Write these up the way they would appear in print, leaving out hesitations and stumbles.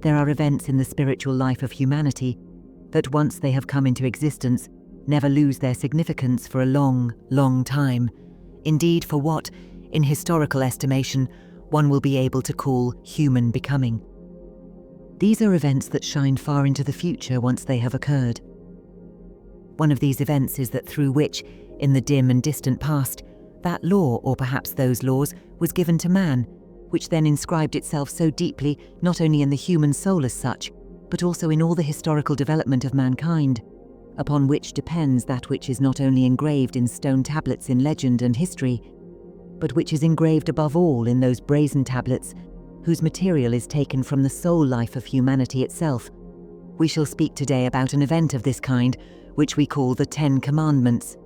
There are events in the spiritual life of humanity that once they have come into existence, never lose their significance for a long, long time. Indeed, for what, in historical estimation, one will be able to call human becoming. These are events that shine far into the future once they have occurred. One of these events is that through which, in the dim and distant past, that law, or perhaps those laws, was given to man, which then inscribed itself so deeply not only in the human soul as such, but also in all the historical development of mankind, upon which depends that which is not only engraved in stone tablets in legend and history, but which is engraved above all in those brazen tablets whose material is taken from the soul life of humanity itself. We shall speak today about an event of this kind, which we call the 10 Commandments.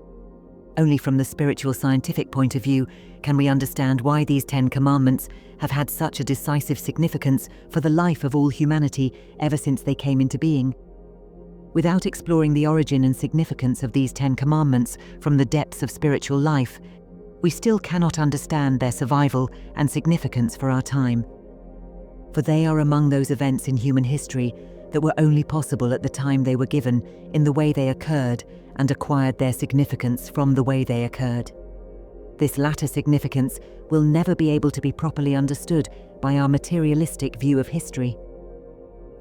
Only from the spiritual scientific point of view can we understand why these 10 Commandments have had such a decisive significance for the life of all humanity ever since they came into being. Without exploring the origin and significance of these 10 Commandments from the depths of spiritual life, we still cannot understand their survival and significance for our time. For they are among those events in human history that were only possible at the time they were given, in the way they occurred, and acquired their significance from the way they occurred. This latter significance will never be able to be properly understood by our materialistic view of history.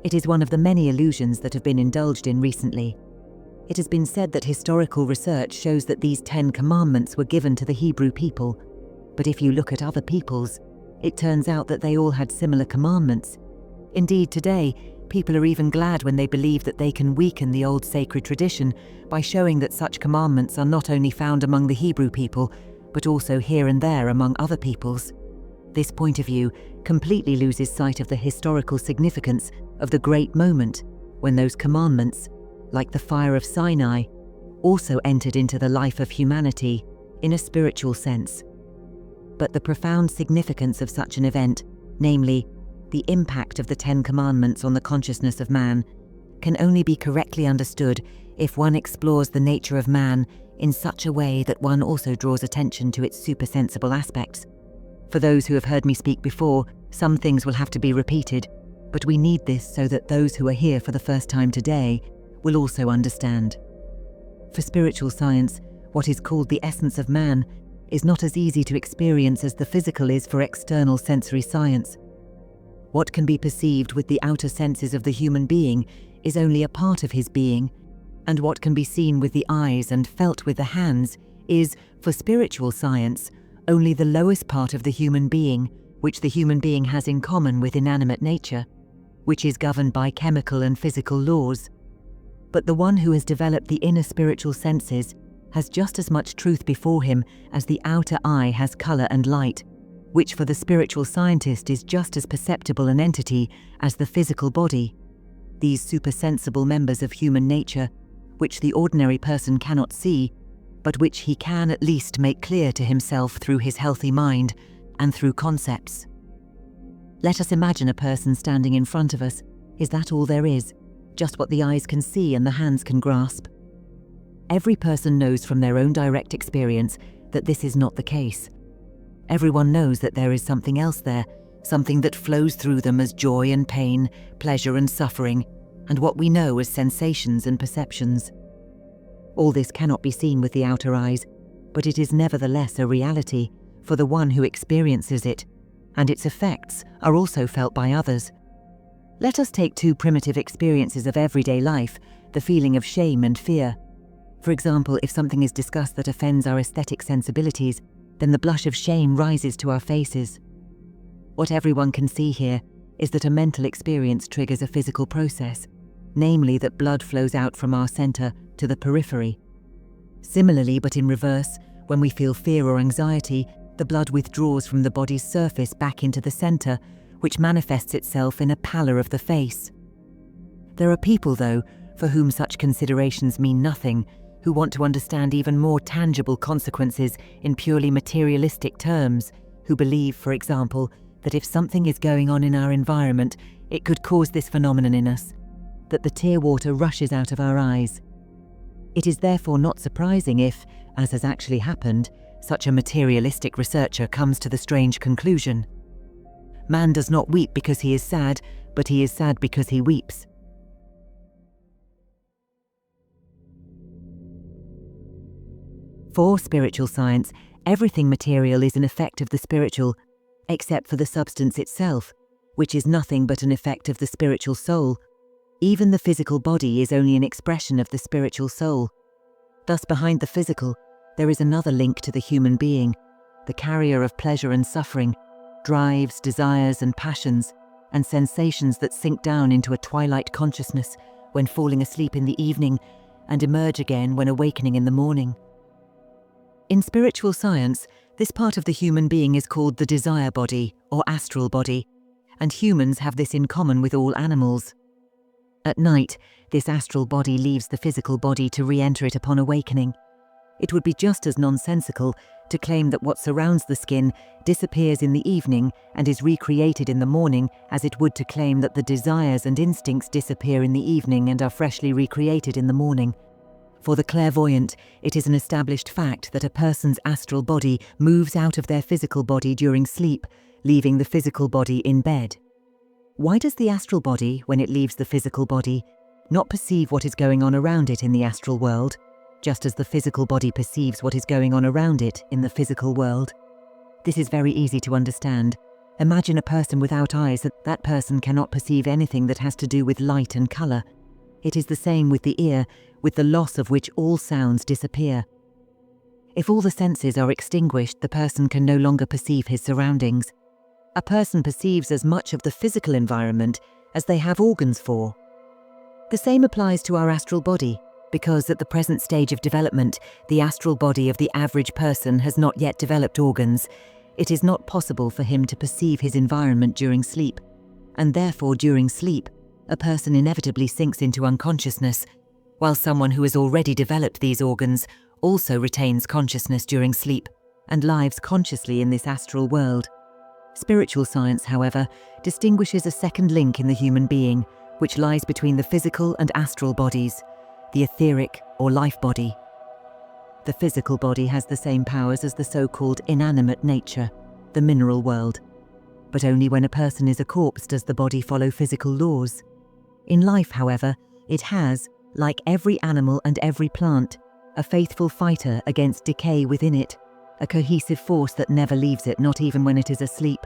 It is one of the many illusions that have been indulged in recently. It has been said that historical research shows that these 10 Commandments were given to the Hebrew people, but if you look at other peoples, it turns out that they all had similar commandments. Indeed, today, people are even glad when they believe that they can weaken the old sacred tradition by showing that such commandments are not only found among the Hebrew people, but also here and there among other peoples. This point of view completely loses sight of the historical significance of the great moment when those commandments, like the fire of Sinai, also entered into the life of humanity in a spiritual sense. But the profound significance of such an event, namely, the impact of the 10 Commandments on the consciousness of man, can only be correctly understood if one explores the nature of man in such a way that one also draws attention to its supersensible aspects. For those who have heard me speak before, some things will have to be repeated, but we need this so that those who are here for the first time today will also understand. For spiritual science, what is called the essence of man is not as easy to experience as the physical is for external sensory science. What can be perceived with the outer senses of the human being is only a part of his being, and what can be seen with the eyes and felt with the hands is, for spiritual science, only the lowest part of the human being, which the human being has in common with inanimate nature, which is governed by chemical and physical laws. But the one who has developed the inner spiritual senses has just as much truth before him as the outer eye has color and light, which for the spiritual scientist is just as perceptible an entity as the physical body. These supersensible members of human nature, which the ordinary person cannot see, but which he can at least make clear to himself through his healthy mind and through concepts. Let us imagine a person standing in front of us. Is that all there is? Just what the eyes can see and the hands can grasp? Every person knows from their own direct experience that this is not the case. Everyone knows that there is something else there, something that flows through them as joy and pain, pleasure and suffering, and what we know as sensations and perceptions. All this cannot be seen with the outer eyes, but it is nevertheless a reality for the one who experiences it, and its effects are also felt by others. Let us take two primitive experiences of everyday life, the feeling of shame and fear. For example, if something is discussed that offends our aesthetic sensibilities, then the blush of shame rises to our faces. What everyone can see here is that a mental experience triggers a physical process, namely that blood flows out from our center to the periphery. Similarly, but in reverse, when we feel fear or anxiety, the blood withdraws from the body's surface back into the center, which manifests itself in a pallor of the face. There are people, though, for whom such considerations mean nothing, who want to understand even more tangible consequences in purely materialistic terms, who believe, for example, that if something is going on in our environment, it could cause this phenomenon in us, that the tear water rushes out of our eyes. It is therefore not surprising if, as has actually happened, such a materialistic researcher comes to the strange conclusion. Man does not weep because he is sad, but he is sad because he weeps. For spiritual science, everything material is an effect of the spiritual, except for the substance itself, which is nothing but an effect of the spiritual soul. Even the physical body is only an expression of the spiritual soul. Thus, behind the physical, there is another link to the human being, the carrier of pleasure and suffering, drives, desires and passions, and sensations that sink down into a twilight consciousness when falling asleep in the evening and emerge again when awakening in the morning. In spiritual science, this part of the human being is called the desire body or astral body, and humans have this in common with all animals. At night, this astral body leaves the physical body to re-enter it upon awakening. It would be just as nonsensical to claim that what surrounds the skin disappears in the evening and is recreated in the morning as it would to claim that the desires and instincts disappear in the evening and are freshly recreated in the morning. For the clairvoyant, it is an established fact that a person's astral body moves out of their physical body during sleep, leaving the physical body in bed. Why does the astral body, when it leaves the physical body, not perceive what is going on around it in the astral world, just as the physical body perceives what is going on around it in the physical world? This is very easy to understand. Imagine a person without eyes. That person cannot perceive anything that has to do with light and colour. It is the same with the ear, with the loss of which all sounds disappear. If all the senses are extinguished, the person can no longer perceive his surroundings. A person perceives as much of the physical environment as they have organs for. The same applies to our astral body, because at the present stage of development, the astral body of the average person has not yet developed organs. It is not possible for him to perceive his environment during sleep, and therefore during sleep, a person inevitably sinks into unconsciousness, while someone who has already developed these organs also retains consciousness during sleep and lives consciously in this astral world. Spiritual science, however, distinguishes a second link in the human being, which lies between the physical and astral bodies, the etheric or life body. The physical body has the same powers as the so-called inanimate nature, the mineral world. But only when a person is a corpse does the body follow physical laws. In life, however, it has, like every animal and every plant, a faithful fighter against decay within it, a cohesive force that never leaves it, not even when it is asleep.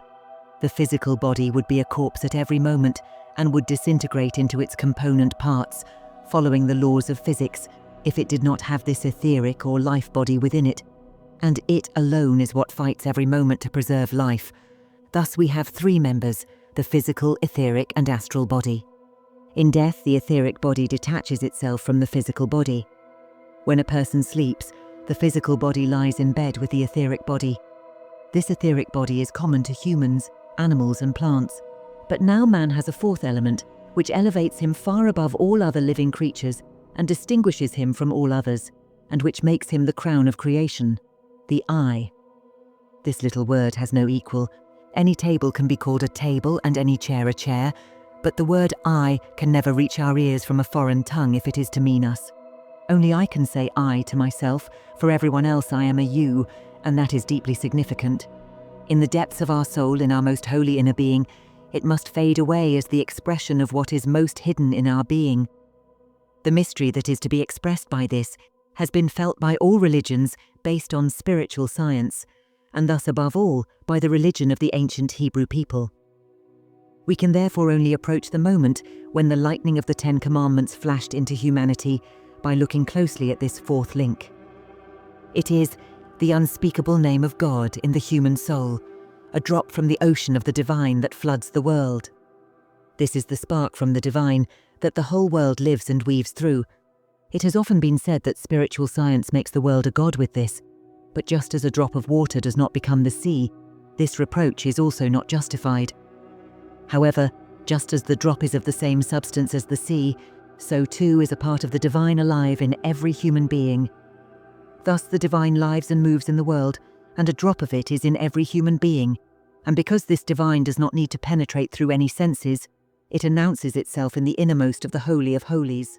The physical body would be a corpse at every moment and would disintegrate into its component parts, following the laws of physics, if it did not have this etheric or life body within it. And it alone is what fights every moment to preserve life. Thus we have three members, the physical, etheric and astral body. In death, the etheric body detaches itself from the physical body. When a person sleeps, the physical body lies in bed with the etheric body. This etheric body is common to humans, animals and plants. But now man has a fourth element, which elevates him far above all other living creatures and distinguishes him from all others, and which makes him the crown of creation, the I. This little word has no equal. Any table can be called a table and any chair a chair, but the word I can never reach our ears from a foreign tongue if it is to mean us. Only I can say I to myself, for everyone else I am a you, and that is deeply significant. In the depths of our soul, in our most holy inner being, it must fade away as the expression of what is most hidden in our being. The mystery that is to be expressed by this has been felt by all religions based on spiritual science, and thus above all by the religion of the ancient Hebrew people. We can therefore only approach the moment when the lightning of the 10 Commandments flashed into humanity by looking closely at this fourth link. It is the unspeakable name of God in the human soul, a drop from the ocean of the divine that floods the world. This is the spark from the divine that the whole world lives and weaves through. It has often been said that spiritual science makes the world a god with this, but just as a drop of water does not become the sea, this reproach is also not justified. However, just as the drop is of the same substance as the sea, so too is a part of the divine alive in every human being. Thus the divine lives and moves in the world, and a drop of it is in every human being, and because this divine does not need to penetrate through any senses, it announces itself in the innermost of the Holy of Holies.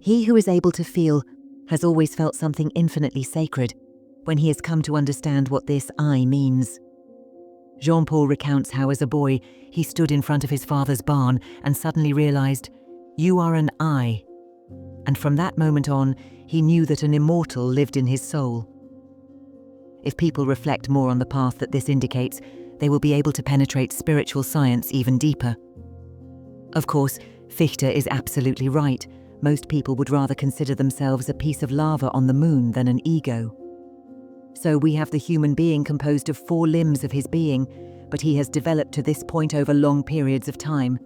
He who is able to feel has always felt something infinitely sacred, when he has come to understand what this I means. Jean-Paul recounts how as a boy he stood in front of his father's barn and suddenly realized, "You are an I." And from that moment on, he knew that an immortal lived in his soul. If people reflect more on the path that this indicates, they will be able to penetrate spiritual science even deeper. Of course, Fichte is absolutely right. Most people would rather consider themselves a piece of lava on the moon than an ego. So we have the human being composed of 4 limbs of his being, but he has developed to this point over long periods of time.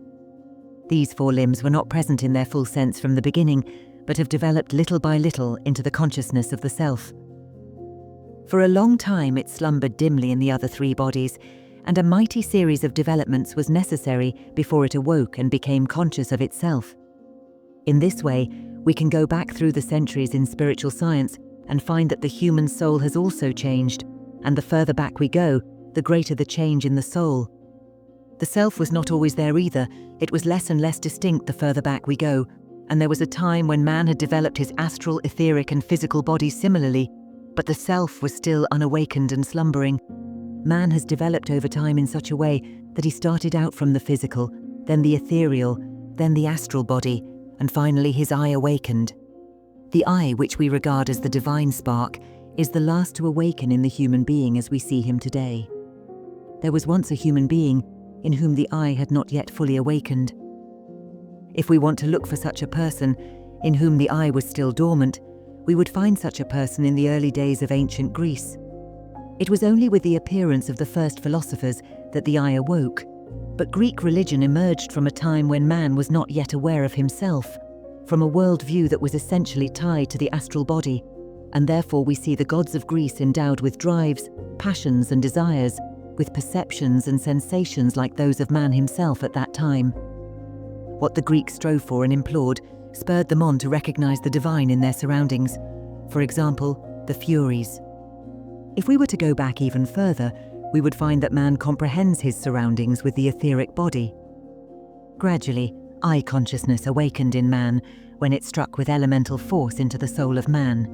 These 4 limbs were not present in their full sense from the beginning, but have developed little by little into the consciousness of the self. For a long time it slumbered dimly in the other 3 bodies, and a mighty series of developments was necessary before it awoke and became conscious of itself. In this way, we can go back through the centuries in spiritual science and find that the human soul has also changed, and the further back we go, the greater the change in the soul. The self was not always there either. It was less and less distinct the further back we go, and there was a time when man had developed his astral, etheric and physical bodies similarly, but the self was still unawakened and slumbering. Man has developed over time in such a way that he started out from the physical, then the ethereal, then the astral body, and finally his I awakened. The I, which we regard as the divine spark, is the last to awaken in the human being as we see him today. There was once a human being in whom the I had not yet fully awakened. If we want to look for such a person in whom the I was still dormant, we would find such a person in the early days of ancient Greece. It was only with the appearance of the first philosophers that the I awoke, but Greek religion emerged from a time when man was not yet aware of himself, from a worldview that was essentially tied to the astral body, and therefore we see the gods of Greece endowed with drives, passions and desires, with perceptions and sensations like those of man himself at that time. What the Greeks strove for and implored spurred them on to recognize the divine in their surroundings, for example, the Furies. If we were to go back even further, we would find that man comprehends his surroundings with the etheric body. Gradually, I consciousness awakened in man when it struck with elemental force into the soul of man.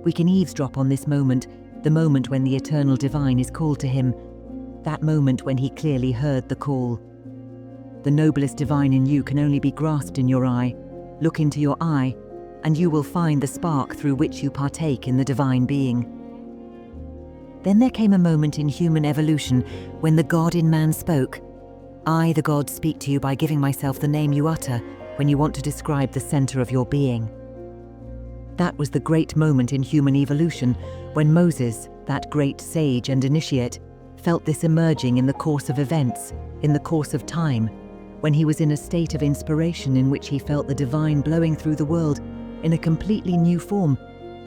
We can eavesdrop on this moment, the moment when the eternal divine is called to him, that moment when he clearly heard the call. The noblest divine in you can only be grasped in your eye. Look into your eye, and you will find the spark through which you partake in the divine being. Then there came a moment in human evolution when the God in man spoke. I, the God, speak to you by giving myself the name you utter when you want to describe the center of your being. That was the great moment in human evolution when Moses, that great sage and initiate, felt this emerging in the course of events, in the course of time, when he was in a state of inspiration in which he felt the divine blowing through the world in a completely new form,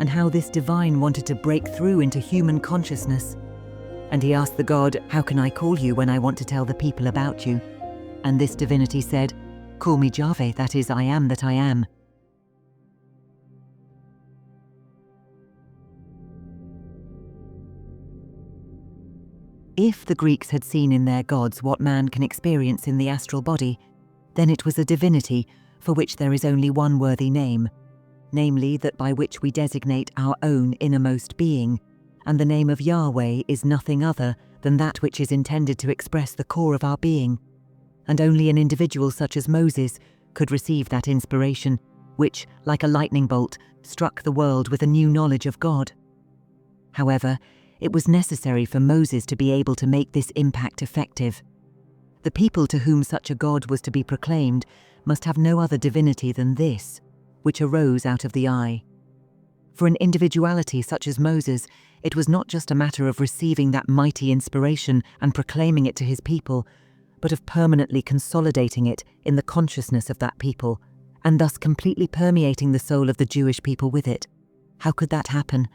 and how this divine wanted to break through into human consciousness. And he asked the God, "How can I call you when I want to tell the people about you?" And this divinity said, "Call me Yahweh, that is, I am that I am." If the Greeks had seen in their gods what man can experience in the astral body, then it was a divinity for which there is only one worthy name, namely that by which we designate our own innermost being, and the name of Yahweh is nothing other than that which is intended to express the core of our being, and only an individual such as Moses could receive that inspiration, which, like a lightning bolt, struck the world with a new knowledge of God. However, it was necessary for Moses to be able to make this impact effective. The people to whom such a God was to be proclaimed must have no other divinity than this, which arose out of the I. For an individuality such as Moses, it was not just a matter of receiving that mighty inspiration and proclaiming it to his people, but of permanently consolidating it in the consciousness of that people, and thus completely permeating the soul of the Jewish people with it. How could that happen?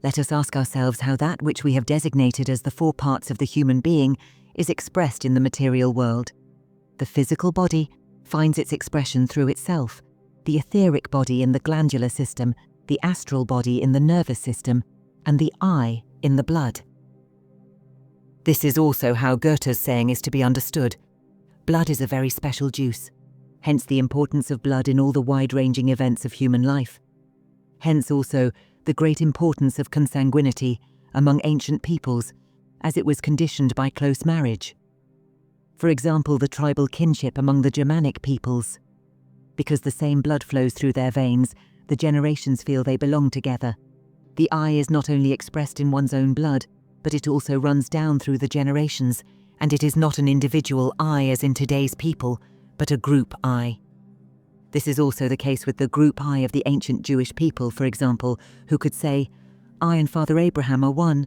Let us ask ourselves how that which we have designated as the 4 parts of the human being is expressed in the material world. The physical body finds its expression through itself, the etheric body in the glandular system, the astral body in the nervous system, and the I in the blood. This is also how Goethe's saying is to be understood. Blood is a very special juice, hence the importance of blood in all the wide-ranging events of human life. Hence also the great importance of consanguinity among ancient peoples, as it was conditioned by close marriage. For example, the tribal kinship among the Germanic peoples. Because the same blood flows through their veins, the generations feel they belong together. The I is not only expressed in one's own blood, but it also runs down through the generations, and it is not an individual I as in today's people, but a group I. This is also the case with the group I of the ancient Jewish people, for example, who could say, I and Father Abraham are one.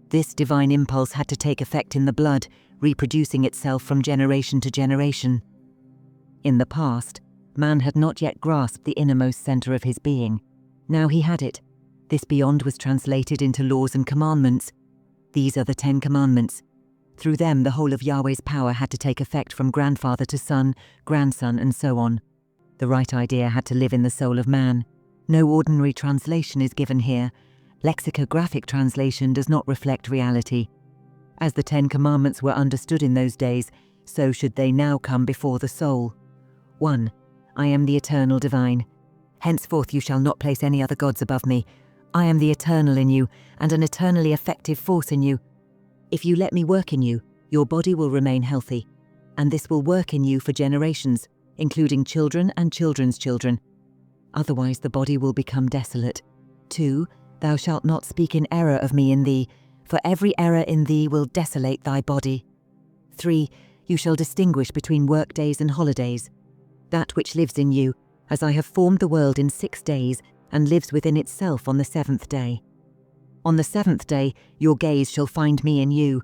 This divine impulse had to take effect in the blood, reproducing itself from generation to generation. In the past, man had not yet grasped the innermost center of his being. Now he had it. This beyond was translated into laws and commandments. These are the 10 Commandments. Through them, the whole of Yahweh's power had to take effect from grandfather to son, grandson, and so on. The right idea had to live in the soul of man. No ordinary translation is given here. Lexicographic translation does not reflect reality. As the 10 Commandments were understood in those days, so should they now come before the soul. 1. I am the eternal divine. Henceforth you shall not place any other gods above me. I am the eternal in you, and an eternally effective force in you. If you let me work in you, your body will remain healthy, and this will work in you for generations, including children and children's children. Otherwise the body will become desolate. 2. Thou shalt not speak in error of me in thee, for every error in thee will desolate thy body. 3. You shall distinguish between work days and holidays. That which lives in you, as I have formed the world in 6 days, and lives within itself on the 7th day. On the 7th day your gaze shall find me in you.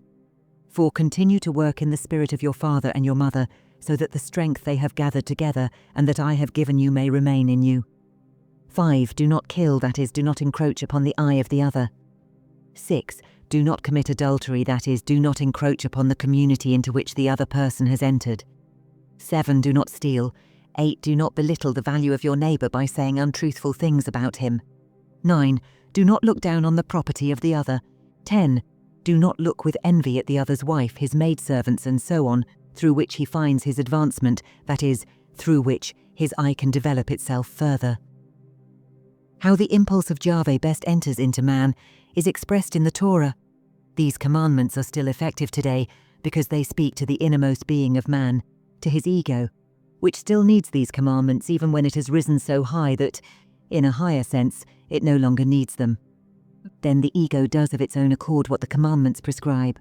4. Continue to work in the spirit of your father and your mother, so that the strength they have gathered together and that I have given you may remain in you. 5. Do not kill, that is, do not encroach upon the eye of the other. 6. Do not commit adultery, that is, do not encroach upon the community into which the other person has entered. 7. Do not steal. 8. Do not belittle the value of your neighbor by saying untruthful things about him. 9. Do not look down on the property of the other. 10. Do not look with envy at the other's wife, his maidservants, and so on, through which he finds his advancement, that is, through which his eye can develop itself further. How the impulse of Yahweh best enters into man is expressed in the Torah. These commandments are still effective today because they speak to the innermost being of man, to his ego, which still needs these commandments even when it has risen so high that, in a higher sense, it no longer needs them. Then the ego does of its own accord what the commandments prescribe.